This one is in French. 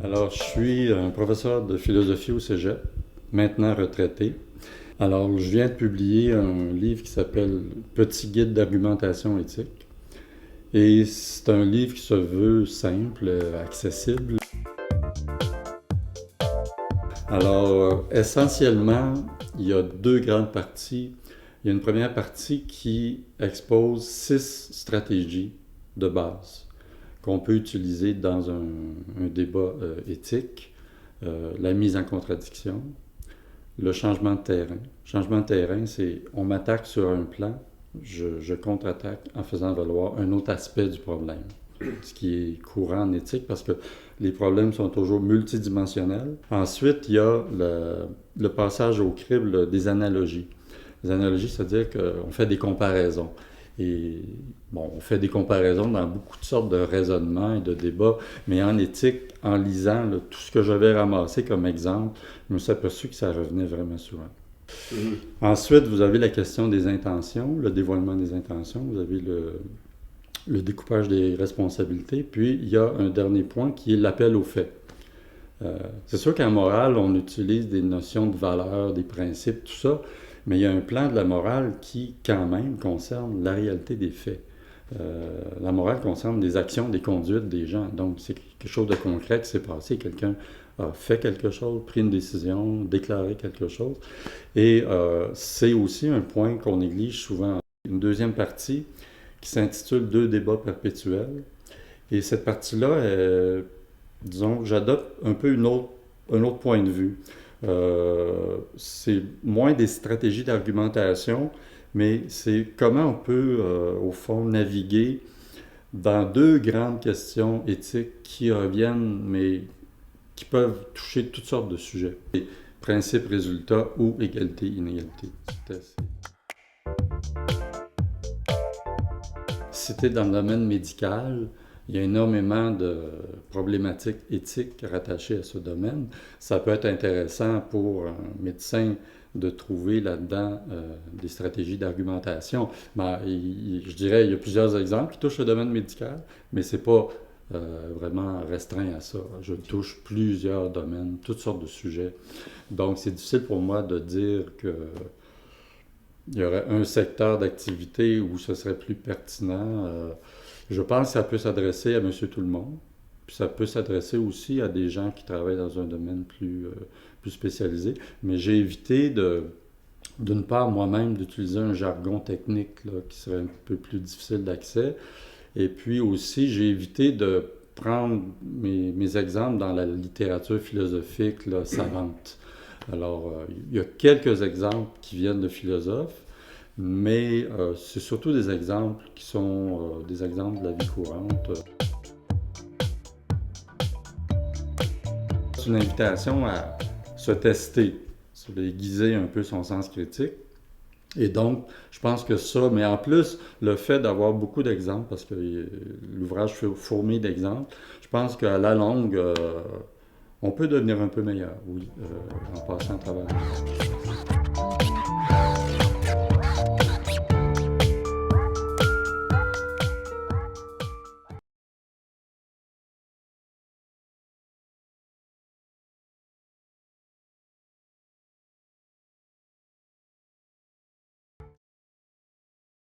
Alors, je suis un professeur de philosophie au Cégep, maintenant retraité. Alors, je viens de publier un livre qui s'appelle Petit guide d'argumentation éthique. Et c'est un livre qui se veut simple, accessible. Alors, essentiellement, il y a deux grandes parties. Il y a une première partie qui expose 6 stratégies de base qu'on peut utiliser dans un débat éthique. La mise en contradiction, le changement de terrain. Changement de terrain, c'est on m'attaque sur un plan, je contre-attaque en faisant valoir un autre aspect du problème. Ce qui est courant en éthique parce que les problèmes sont toujours multidimensionnels. Ensuite, il y a le passage au crible des analogies. Les analogies, c'est-à-dire qu'on fait des comparaisons. Et bon, on fait des comparaisons dans beaucoup de sortes de raisonnements et de débats, mais en éthique, en lisant là, tout ce que j'avais ramassé comme exemple, je me suis aperçu que ça revenait vraiment souvent. Ensuite, vous avez la question des intentions, le dévoilement des intentions, vous avez le découpage des responsabilités, puis il y a un dernier point qui est l'appel aux faits. C'est sûr qu'en morale, on utilise des notions de valeur, des principes, tout ça, mais il y a un plan de la morale qui, quand même, concerne la réalité des faits. La morale concerne des actions, des conduites des gens. Donc, c'est quelque chose de concret qui s'est passé. Quelqu'un a fait quelque chose, pris une décision, déclaré quelque chose. Et c'est aussi un point qu'on néglige souvent. Une deuxième partie qui s'intitule Deux débats perpétuels. Et cette partie-là, disons, j'adopte un peu un autre point de vue. C'est moins des stratégies d'argumentation, mais c'est comment on peut, au fond, naviguer dans deux grandes questions éthiques qui reviennent, mais qui peuvent toucher toutes sortes de sujets. Principe, résultat ou égalité, inégalité. Si tu es dans le domaine médical, il y a énormément de problématiques éthiques rattachées à ce domaine. Ça peut être intéressant pour un médecin de trouver là-dedans des stratégies d'argumentation. Ben, je dirais qu'il y a plusieurs exemples qui touchent le domaine médical, mais ce n'est pas vraiment restreint à ça. Je touche plusieurs domaines, toutes sortes de sujets. Donc, c'est difficile pour moi de dire que il y aurait un secteur d'activité où ce serait plus pertinent. Je pense que ça peut s'adresser à monsieur tout le monde. Puis ça peut s'adresser aussi à des gens qui travaillent dans un domaine plus spécialisé. Mais j'ai évité d'une part moi-même d'utiliser un jargon technique là, qui serait un peu plus difficile d'accès. Et puis aussi, j'ai évité de prendre mes exemples dans la littérature philosophique là, savante. Alors, il y a quelques exemples qui viennent de philosophes, mais c'est surtout des exemples qui sont des exemples de la vie courante. C'est une invitation à se tester, se déguiser un peu son sens critique. Et donc, je pense que ça, mais en plus, le fait d'avoir beaucoup d'exemples, parce que l'ouvrage fait fourmille d'exemples, je pense qu'à la longue, on peut devenir un peu meilleur, oui, en passant à travers.